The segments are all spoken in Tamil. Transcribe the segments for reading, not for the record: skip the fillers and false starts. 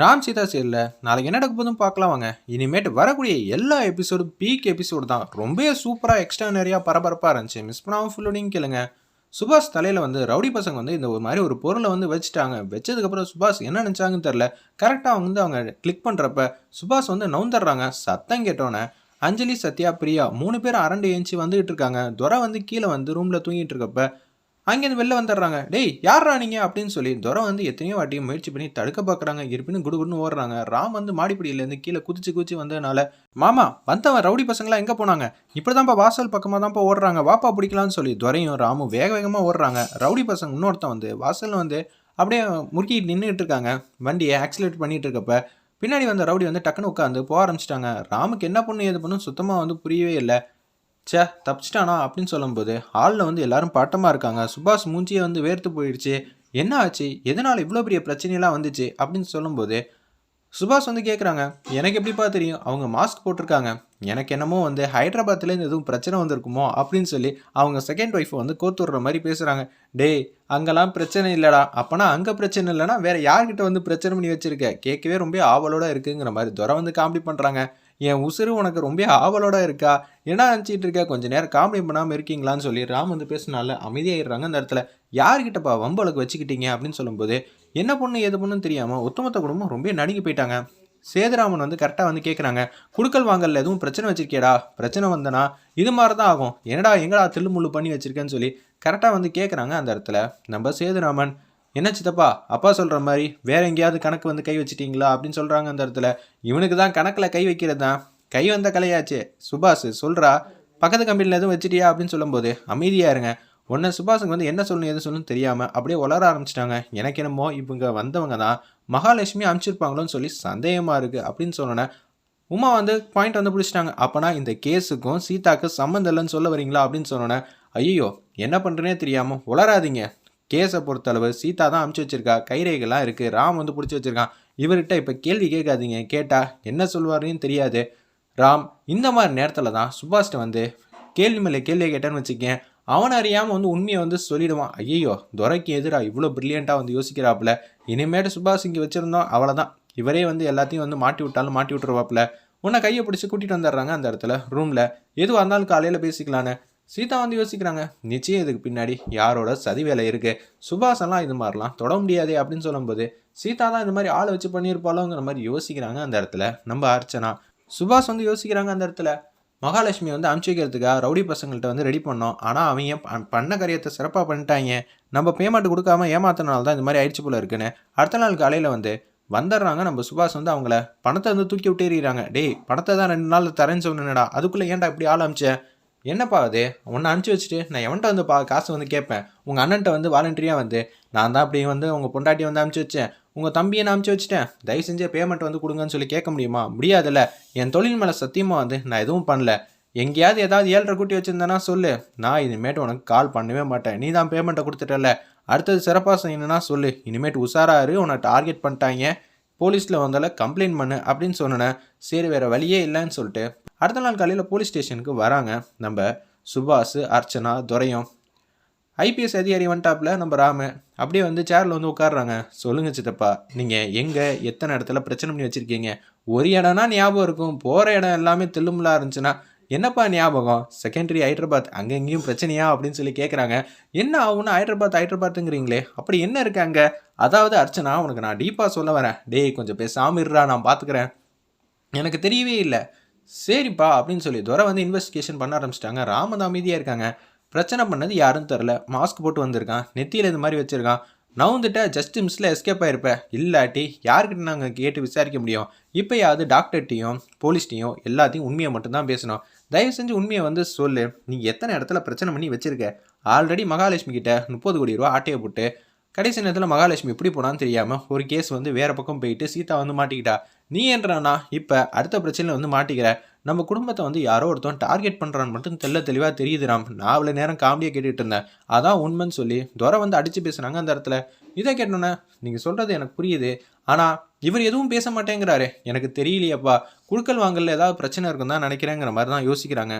ராம் சீதா சீரியல்ல நாளைக்கு என்ன நடக்க போதுன்னு பார்க்கலாம் வாங்க. இனிமேட்டு வரக்கூடிய எல்லா எபிசோடும் பீக் எபிசோடு தான். ரொம்பவே சூப்பரா எக்ஸ்ட்ரா நிறையா பரபரப்பா இருந்துச்சு. மிஸ் பண்ணாம ஃபுல்லோடையும் கேளுங்க. சுபாஷ் தலையில வந்து ரவுடி பசங்க வந்து இந்த ஒரு மாதிரி ஒரு பொருளை வந்து வச்சுட்டாங்க. வச்சதுக்கப்புறம் சுபாஷ் என்ன நினைச்சாங்கன்னு தெரில. கரெக்டாக அவங்க கிளிக் பண்ணுறப்ப சுபாஷ் வந்து நவுந்துடுறாங்க. சத்தம் கேட்டோன்னே அஞ்சலி, சத்யா, பிரியா 3 பேர் அரண்டு ஏஞ்சி வந்துகிட்டு இருக்காங்க. துரை வந்து கீழே வந்து ரூம்ல தூங்கிட்டு இருக்கப்ப அங்கேருந்து வெளில வந்துடுறாங்க. டேய் யார்ரா நீங்க அப்படின்னு சொல்லி துரை வந்து எத்தனையோ வாட்டி முயற்சி பண்ணி தடுக்க பார்க்குறாங்க. இருப்பினும் குடுகுடுன்னு ஓடுறாங்க. ராம் வந்து மாடிப்படியிலேருந்து கீழே குதிச்சு குதிச்சு வந்ததுனால, மாமா வந்தவன் ரவுடி பசங்களாம் எங்கே போனாங்க? இப்படிதான்ப்பா வாசல் பக்கமாக தான்ப்பா ஓடுறாங்க, வாப்பா பிடிக்கலான்னு சொல்லி துரையும் ராமும் வேக வேகமாக ஓடுறாங்க. ரவுடி பசங்க இன்னொருத்தன் வந்து வாசலில் வந்து அப்படியே முறுக்கிட்டு நின்றுட்டு இருக்காங்க. வண்டியை ஆக்சிலேட் பண்ணிட்டு இருக்கப்ப பின்னாடி வந்த ரவுடி வந்து டக்குன்னு உட்காந்து போக ஆரம்பிச்சிட்டாங்க. ராமுக்கு என்ன பண்ணு ஏது பண்ணும் சுத்தமாக வந்து புரியவே இல்லை. ச்சே தப்பிச்சிட்டானா அப்படின்னு சொல்லும்போது ஹாலில் வந்து எல்லாரும் பட்டமாக இருக்காங்க. சுபாஷ் மூஞ்சியே வந்து வேர்த்து போயிடுச்சு. என்ன ஆச்சு, எதனால் இவ்வளோ பெரிய பிரச்சனையெல்லாம் வந்துச்சு அப்படின்னு சொல்லும்போது சுபாஷ் வந்து கேட்குறாங்க, எனக்கு எப்படிப்பா தெரியும், அவங்க மாஸ்க் போட்டிருக்காங்க. எனக்கு என்னமோ வந்து ஹைதராபாத்லேருந்து எதுவும் பிரச்சனை வந்திருக்குமோ அப்படின்னு சொல்லி அவங்க செகண்ட் ஒய்ஃபை வந்து கோத்துடுற மாதிரி பேசுகிறாங்க. டேய் அங்கெல்லாம் பிரச்சனை இல்லைடா, அப்போனா அங்கே பிரச்சனை இல்லைனா வேறு யார்கிட்ட வந்து பிரச்சனை பண்ணி வச்சுருக்க, கேட்கவே ரொம்ப ஆவலோட இருக்குங்கிற மாதிரி துரை வந்து காமெடி பண்ணுறாங்க. என் உசுறு உனக்கு ரொம்ப ஆவலோட இருக்கா, என்ன நினச்சிட்டு இருக்க, கொஞ்சம் நேரம் காமெடி பண்ணாமல் இருக்கீங்களான்னு சொல்லி ராம் வந்து பேசினால அமைதியாகிடுறாங்க. அந்த இடத்துல யார்கிட்டப்பா வம்பளுக்கு வச்சுக்கிட்டீங்க அப்படின்னு சொல்லும்போது என்ன பொண்ணு எது பொண்ணுன்னு தெரியாமல் ஒட்டுமொத்த குடும்பம் ரொம்ப நடுங்கி போயிட்டாங்க. சேதுராமன் வந்து கரெக்டாக வந்து கேட்குறாங்க, குடுக்கல் வாங்கல எதுவும் பிரச்சனை வச்சிருக்கேடா, பிரச்சனை வந்தனா இது மாதிரி தான் ஆகும், என்னடா எங்கடா தில்லுமுள்ளு பண்ணி வச்சிருக்கேன்னு சொல்லி கரெக்டாக வந்து கேட்குறாங்க. அந்த இடத்துல நம்ம சேதுராமன், என்ன சித்தப்பா அப்பா சொல்கிற மாதிரி வேற எங்கேயாவது கணக்கு வந்து கை வச்சிட்டிங்களா அப்படின்னு சொல்கிறாங்க. அந்த இடத்துல இவனுக்கு தான் கணக்கில் கை வைக்கிறது தான் கை வந்த கலையாச்சு. சுபாஷ் சொல்கிறா, பக்கத்து கம்பெனியில் எதுவும் வச்சிட்டியா அப்படின்னு சொல்லும்போது அமைதியாக இருங்க. உடனே சுபாஷுக்கு வந்து என்ன சொல்லணும் எது சொல்லணும் தெரியாமல் அப்படியே உளர ஆரம்பிச்சிட்டாங்க. எனக்கு என்னமோ இவங்க வந்தவங்க தான் மகாலட்சுமி அனுப்பிச்சிருப்பாங்களோன்னு சொல்லி சந்தேகமாக இருக்குது அப்படின்னு சொன்னோன்னே உமா வந்து பாயிண்ட் வந்து பிடிச்சிட்டாங்க. அப்போனா இந்த கேஸுக்கும் சீதாக்கு சம்மந்தம் இல்லைன்னு சொல்ல வரீங்களா அப்படின்னு சொன்னோன்னே, ஐயோ என்ன பண்ணுறேனே தெரியாமல் உளராதிங்க, கேஸை பொறுத்தளவு சீதா தான் அமுச்சு வச்சிருக்கா, கைரேகைலாம் இருக்குது, ராம் வந்து பிடிச்சி வச்சிருக்கான், இவர்கிட்ட இப்போ கேள்வி கேட்காதீங்க, கேட்டால் என்ன சொல்வாருன்னு தெரியாது. ராம் இந்த மாதிரி நேரத்தில் தான் சுபாஷ்ட வந்து கேள்வி மேலே கேள்வியை கேட்டேன்னு வச்சுக்கேன், அவன் அறியாமல் வந்து உண்மையை வந்து சொல்லிடுவான். ஐயோ துரைக்கு எதிராக இவ்வளோ ப்ரில்லியண்ட்டாக வந்து யோசிக்கிறாப்புல, இனிமேட்டு சுபாஷ் இங்கே வச்சுருந்தோம் அவ்வளோதான், இவரே வந்து எல்லாத்தையும் வந்து மாட்டி விட்டாலும் மாட்டி விட்டுருவாப்புல. உன்னை கையை பிடிச்சி கூட்டிகிட்டு வந்துடுறாங்க. அந்த இடத்துல ரூமில் எதுவாக இருந்தாலும் காலையில் பேசிக்கலான்னு சீதா வந்து யோசிக்கிறாங்க. நிச்சயம் இதுக்கு பின்னாடி யாரோட சதி வேலை இருக்குது, சுபாஷெல்லாம் இது மாதிரிலாம் தொட முடியாதே அப்படின்னு சொல்லும்போது சீதா தான் இந்த மாதிரி ஆளை வச்சு பண்ணியிருப்பாளோங்கிற மாதிரி யோசிக்கிறாங்க. அந்த இடத்துல நம்ம அர்ச்சனா சுபாஷ் வந்து யோசிக்கிறாங்க. அந்த இடத்துல மகாலட்சுமி வந்து அனுப்பிச்சி வைக்கிறதுக்காக ரவுடி பசங்கள்கிட்ட வந்து ரெடி பண்ணோம், ஆனால் அவங்க பண்ண காரியத்தை சிறப்பாக பண்ணிட்டாங்க, நம்ம பேமெண்ட் கொடுக்காம ஏமாத்தினால தான் இந்த மாதிரி ஆயிடுச்சு போல இருக்குன்னு அடுத்த நாள் காலையில் வந்து வந்துடுறாங்க. நம்ம சுபாஷ் வந்து அவங்கள பணத்தை வந்து தூக்கி விட்டேறிறாங்க. டேய் பணத்தை தான் 2 நாள் தரேன்னு சொன்னேன்டா, அதுக்குள்ளே ஏன்டா இப்படி ஆள் அமிச்சேன், என்னப்பா அது, ஒன்று அனுப்பிச்சி வச்சுட்டு நான் எவன்ட்ட வந்து காசு வந்து கேட்பேன், உங்கள் அண்ணன்ட்ட வந்து வாலண்டரியாக வந்து நான் தான் அப்படி வந்து உங்கள் பொண்டாட்டி வந்து அனுப்பிச்சி வச்சேன், உங்கள் தம்பியை நான் அனுப்பிச்சி வச்சுட்டேன், தயவு செஞ்சு பேமெண்ட் வந்து கொடுங்கன்னு சொல்லி கேட்க முடியுமா, முடியாதுல்ல, என் தொழில் மேலே சத்தியமாக வந்து நான் எதுவும் பண்ணல, எங்கேயாவது ஏதாவது 7.5 கூட்டி வச்சுருந்தேன்னா சொல்லு, நான் இனிமேட்டு உனக்கு கால் பண்ணவே மாட்டேன், நீ தான் பேமெண்ட்டை கொடுத்துட்டல, அடுத்தது சிறப்பாக செய்யணும்னா சொல்லு, இனிமேட்டு உஷாராரு, உன்னை டார்கெட் பண்ணிட்டாங்க, போலீஸில் வந்தால கம்ப்ளைண்ட் பண்ணு அப்படின்னு சொன்னேன். சரி வேறு வழியே இல்லைன்னு சொல்லிட்டு அடுத்த நாள் காலையில் போலீஸ் ஸ்டேஷனுக்கு வராங்க. நம்ம சுபாஷ், அர்ச்சனா, துரையும் ஐபிஎஸ் அதிகாரி வந்துட்டாப்புல நம்ம ராமு அப்படியே வந்து சேரில் வந்து உட்காடுறாங்க. சொல்லுங்கள் சித்தப்பா, நீங்கள் எங்கே எத்தனை இடத்துல பிரச்சனை பண்ணி வச்சுருக்கீங்க, ஒரு இடம்னா ஞாபகம் இருக்கும், போகிற இடம் எல்லாமே தில்லுமுல்லா இருந்துச்சுன்னா என்னப்பா ஞாபகம், செகண்டரி ஹைதராபாத் அங்கே எங்கேயும் பிரச்சனையா அப்படின்னு சொல்லி கேட்குறாங்க. என்ன ஆகுன்னு ஹைதராபாத்துங்கிறீங்களே, அப்படி என்ன இருக்காங்க, அதாவது அர்ச்சனா உனக்கு நான் டீப்பாக சொல்ல வரேன், டேய் கொஞ்சம் பேசாமல் இருறா நான் பார்த்துக்கிறேன், எனக்கு தெரியவே இல்லை, சரிப்பா அப்படின்னு சொல்லி துரை வந்து இன்வெஸ்டிகேஷன் பண்ண ஆரம்பிச்சிட்டாங்க. ராமன் அமைதியாக இருக்காங்க. பிரச்சனை பண்ணது யாருன்னு தெரில, மாஸ்க் போட்டு வந்திருக்கான், நெத்தியில் இது மாதிரி வச்சுருக்கான், நவுந்துட்ட ஜஸ்ட் மிஸ்ஸில் எஸ்கேப் ஆகிருப்பேன், இல்லாட்டி யார்கிட்ட நாங்கள் கேட்டு விசாரிக்க முடியும், இப்போயாவது டாக்டர்கிட்டையும் போலீஸ்கிட்டையும் எல்லாத்தையும் உண்மையை மட்டும்தான் பேசணும், தயவு செஞ்சு உண்மையை வந்து சொல்லு, நீ எத்தனை இடத்துல பிரச்சனை பண்ணி வச்சுருக்க, ஆல்ரெடி மகாலட்சுமி கிட்ட 30 கோடி ரூபா ஆட்டையை போட்டு கடைசி நேரத்தில் மகாலட்சுமி எப்படி போனான்னு தெரியாமல் ஒரு கேஸ் வந்து வேறு பக்கம் போயிட்டு சீதா வந்து மாட்டிக்கிட்டா, நீ என்றானா இப்போ அடுத்த பிரச்சனையில் வந்து மாட்டிக்கிற, நம்ம குடும்பத்தை வந்து யாரோ ஒருத்தன் டார்கெட் பண்ணுறான்னு மட்டும் தெளிவாக தெரியுது ராம், நான் அவ்வளோ நேரம் காமெடியாக கேட்டுட்டு இருந்தேன், அதான் உண்மைன்னு சொல்லி துரை வந்து அடித்து பேசுனாங்க. அந்த இடத்துல இதை கேட்டோன்னே, நீங்கள் சொல்கிறது எனக்கு புரியுது, ஆனால் இவர் எதுவும் பேச மாட்டேங்கிறாரு, எனக்கு தெரியலையப்பா, குழுக்கள் வாங்கல ஏதாவது பிரச்சனை இருக்குன்னு தான் நினைக்கிறேங்கிற மாதிரி தான் யோசிக்கிறாங்க.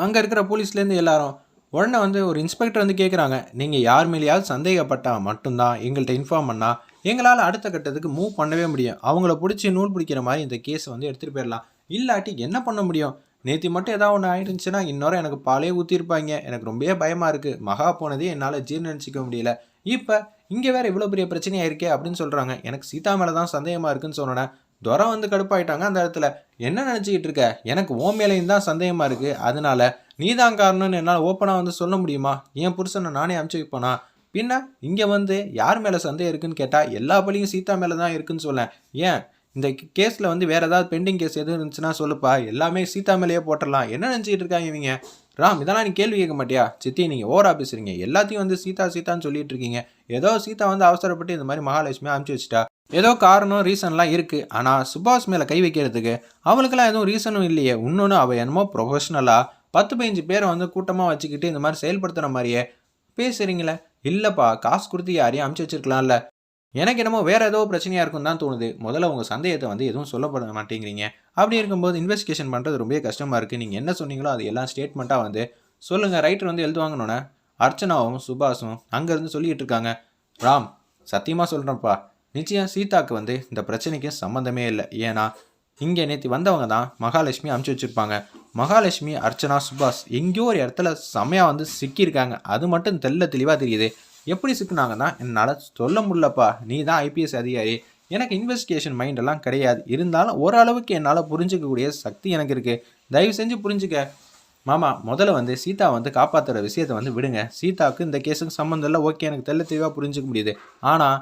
அங்கே இருக்கிற போலீஸ்லேருந்து எல்லாரும் உடனே வந்து ஒரு இன்ஸ்பெக்டர் வந்து கேட்குறாங்க, நீங்கள் யார் மேலேயாவது சந்தேகப்பட்டால் மட்டும்தான் எங்கள்கிட்ட இன்ஃபார்ம் பண்ணால் எங்களால் அடுத்த கட்டத்துக்கு மூவ் பண்ணவே முடியும். அவங்கள பிடிச்சி நூல் பிடிக்கிற மாதிரி இந்த கேஸை வந்து எடுத்துகிட்டு போயிடலாம். இல்லாட்டி என்ன பண்ண முடியும்? நேற்று மட்டும் ஏதாவது ஒன்று ஆயிடுச்சுன்னா இன்னொரு எனக்கு பாலே ஊற்றிருப்பாங்க. எனக்கு ரொம்பவே பயமாக இருக்குது. மகா போனதே என்னால் ஜீர்ணிச்சிக்க முடியல. இப்போ இங்கே வேறு இவ்வளோ பெரிய பிரச்சனையாக இருக்கே அப்படின்னு சொல்கிறாங்க. எனக்கு சீதா மேலே தான் சந்தேகமாக இருக்குன்னு சொன்னேன். துரை வந்து கடுப்பாயிட்டாங்க அந்த இடத்துல. என்ன நினச்சிக்கிட்டு இருக்க? எனக்கு ஓ மேலேயும் தான் சந்தேகமாக இருக்குது. அதனால நீ தான் காரணம்னு என்னால் ஓப்பனாக வந்து சொல்ல முடியுமா? என் புருஷனை நானே அமுச்சு வைப்பேனா? பின்ன இங்கே வந்து யார் மேலே சந்தேகம் இருக்குன்னு கேட்டால் எல்லா பழியும் சீதா மேலே தான் இருக்குன்னு சொல்லேன். ஏன் இந்த கேஸில் வந்து வேறு ஏதாவது பெண்டிங் கேஸ் எதுவும் இருந்துச்சுன்னா சொல்லுப்பா. எல்லாமே சீதா மேலேயே போட்டுடலாம். என்ன நினச்சிக்கிட்டு இருக்காங்க இவங்க? ராம், இதெல்லாம் நீ கேள்வி கேட்க மாட்டியா? சித்தி, நீங்கள் ஓவரா பேசுறீங்க. எல்லாத்தையும் வந்து சீதா சீதான்னு சொல்லிட்டு இருக்கீங்க. ஏதோ சீதா வந்து அவசரப்பட்டு இந்த மாதிரி மகாலட்சுமியை அனுப்பிச்சு வச்சுட்டா. ஏதோ காரணம் ரீசன்லாம் இருக்குது. ஆனால் சுபாஷ் மேலே கை வைக்கிறதுக்கு அவளுக்கெல்லாம் எதுவும் ரீசனும் இல்லையே. இன்னொன்று அவள் என்னமோ ப்ரொஃபஷ்னலாக 10-15 பேரை வந்து கூட்டமாக வச்சுக்கிட்டு இந்த மாதிரி செயல்படுத்துகிற மாதிரியே பேசுகிறீங்களே. இல்லைப்பா, காசு கொடுத்து யாரையும் அனுப்பிச்சு வச்சிருக்கலாம்ல. எனக்கு என்னமோ வேறு ஏதோ பிரச்சனையாக இருக்குன்னு தான் தோணுது. முதல்ல உங்கள் சந்தேகத்தை வந்து எதுவும் சொல்லப்பட மாட்டேங்கிறீங்க. அப்படி இருக்கும்போது இன்வெஸ்டிகேஷன் பண்ணுறது ரொம்ப கஷ்டமாக இருக்குது. நீங்கள் என்ன சொன்னீங்களோ அது எல்லாம் ஸ்டேட்மெண்ட்டாக வந்து சொல்லுங்கள். ரைட்டர் வந்து எழுதுவாங்கன்னொன்னே அர்ச்சனாவும் சுபாஷும் அங்கேருந்து சொல்லிகிட்டு இருக்காங்க. ராம், சத்தியமாக சொல்கிறேன்ப்பா, நிச்சயம் சீதாவுக்கு வந்து இந்த பிரச்சனைக்கு சம்மந்தமே இல்லை. ஏன்னா இங்கே நேற்று வந்தவங்க தான் மகாலட்சுமி அனுப்பிச்சி வச்சுருப்பாங்க. மகாலட்சுமி, அர்ச்சனா, சுபாஷ் எங்கேயோ ஒரு இடத்துல செம்மையாக வந்து சிக்கியிருக்காங்க. அது மட்டும் தெளிவாக தெரியுது. எப்படி சிக்கினாங்கன்னா என்னால் சொல்ல முடியலப்பா. நீ தான் ஐபிஎஸ் அதிகாரி. எனக்கு இன்வெஸ்டிகேஷன் மைண்டெல்லாம் கிடையாது. இருந்தாலும் ஓரளவுக்கு என்னால் புரிஞ்சிக்கக்கூடிய சக்தி எனக்கு இருக்குது. தயவு செஞ்சு புரிஞ்சுக்க மாமா. முதல்ல வந்து சீதா வந்து காப்பாற்றுற விஷயத்தை வந்து விடுங்க. சீதாவுக்கு இந்த கேஸுக்கு சம்மந்தம் இல்லை. ஓகே, எனக்கு தெளிவாக புரிஞ்சிக்க முடியுது. ஆனால்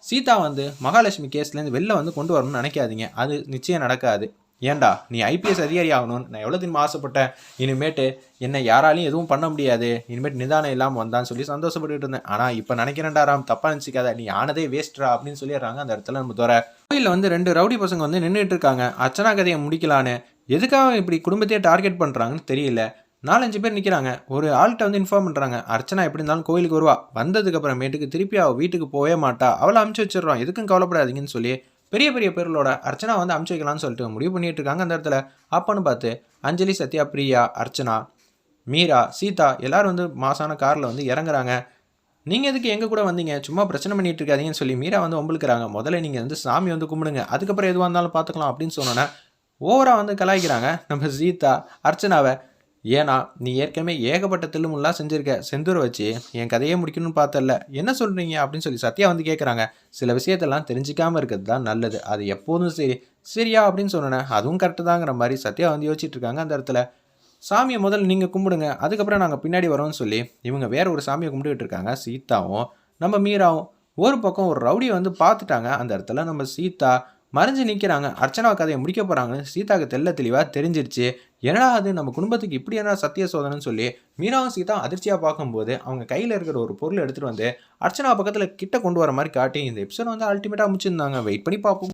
சீதா வந்து மகாலட்சுமி கேஸ்லேருந்து வெளில வந்து கொண்டு வரணும்னு நினைக்காதீங்க. அது நிச்சயம் நடக்காது. ஏன்டா, நீ ஐபிஎஸ் அதிகாரி ஆகணும்னு நான் எவ்வளோ தினமும் ஆசைப்பட்டேன். இனிமேட்டு என்னை யாராலையும் எதுவும் பண்ண முடியாது. இனிமேட்டு நிதானம் இல்லாமல் வந்தான்னு சொல்லி சந்தோஷப்பட்டுட்டு இருந்தேன். ஆனால் இப்போ நினைக்கிறேன்டா ராம், தப்பாக நினச்சிக்காத. நீ ஆனதே வேஸ்ட்ரா அப்படின்னு சொல்லிடுறாங்க அந்த இடத்துல. நம்ம தோற கோயிலில் வந்து 2 ரவுடி பசங்க வந்து நின்றுட்டு இருக்காங்க. அர்ச்சனா கதையை முடிக்கலான்னு. எதுக்காக இப்படி குடும்பத்தையே டார்கெட் பண்ணுறாங்கன்னு தெரியல. 4-5 பேர் நிற்கிறாங்க. ஒரு ஆள்கிட்ட வந்து இன்ஃபார்ம் பண்ணுறாங்க. அர்ச்சனா எப்படி இருந்தாலும் கோயிலுக்கு வருவா. வந்ததுக்கு அப்புறமேட்டுக்கு திருப்பி அவள் வீட்டுக்கு போகவே மாட்டா. அவளை அமுச்சு வச்சிடறோம். எதுக்கும் கவலைப்படாதீங்கன்னு சொல்லி பெரிய பெரிய பேர்களோட அர்ச்சனா வந்து அமுச்சு வைக்கலாம்னு சொல்லிட்டு முடிவு பண்ணிட்டு இருக்காங்க அந்த இடத்துல. அப்பன்னு பார்த்து அஞ்சலி, சத்யா, பிரியா, அர்ச்சனா, மீரா, சீதா எல்லாரும் வந்து மாசான காரில் வந்து இறங்குறாங்க. நீங்கள் எதுக்கு எங்கள் கூட வந்தீங்க? சும்மா பிரச்சனை பண்ணிட்டு இருக்காதீங்கன்னு சொல்லி மீரா வந்து ஒம்பளுக்குறாங்க. முதல்ல நீங்கள் வந்து சாமி வந்து கும்பிடுங்க, அதுக்கப்புறம் எதுவாக இருந்தாலும் பார்த்துக்கலாம் அப்படின்னு சொன்னோன்னே ஓவராக வந்து கலாய்க்கிறாங்க நம்ம சீதா அர்ச்சனாவை. ஏன்னா நீ ஏற்கனவே ஏகப்பட்ட தில்லுமுல்லாம் செஞ்சுருக்க. செந்தூரை வச்சு என் கதையே முடிக்கணும்னு பார்த்தல. என்ன சொல்கிறீங்க அப்படின்னு சொல்லி சத்யா வந்து கேட்குறாங்க. சில விஷயத்தெல்லாம் தெரிஞ்சிக்காமல் இருக்கிறது தான் நல்லது. அது எப்போதும் சரி. சரியா அப்படின்னு சொன்னேன். அதுவும் கரெக்டு தாங்கிற மாதிரி சத்யா வந்து யோசிச்சுட்டு இருக்காங்க அந்த இடத்துல. சாமியை முதல்ல நீங்கள் கும்பிடுங்க, அதுக்கப்புறம் நாங்கள் பின்னாடி வரோம்னு சொல்லி இவங்க வேற ஒரு சாமியை கும்பிட்டுக்கிட்டு இருக்காங்க. சீதாவும் நம்ம மீராவும் ஒரு பக்கம் ஒரு ரவுடியை வந்து பார்த்துட்டாங்க அந்த இடத்துல. நம்ம சீதா மறைஞ்சு நிற்கிறாங்க. அர்ச்சனா கதையை முடிக்க போகிறாங்கன்னு சீதாவுக்கு தெளிவாக தெரிஞ்சிருச்சு. என்னடா அது நம்ம குடும்பத்துக்கு இப்படி என்ன சத்திய சோதனைன்னு சொல்லி மீனாவும் சீதா அதிர்ச்சியாக பார்க்கும்போது அவங்க கையில் இருக்கிற ஒரு பொருள் எடுத்துகிட்டு வந்து அர்ச்சனா பக்கத்தில் கிட்ட கொண்டு வர மாதிரி காட்டி இந்த எபிசோட் வந்து அல்டிமேட்டாக முடிச்சிருந்தாங்க. வெயிட் பண்ணி பார்ப்போம்.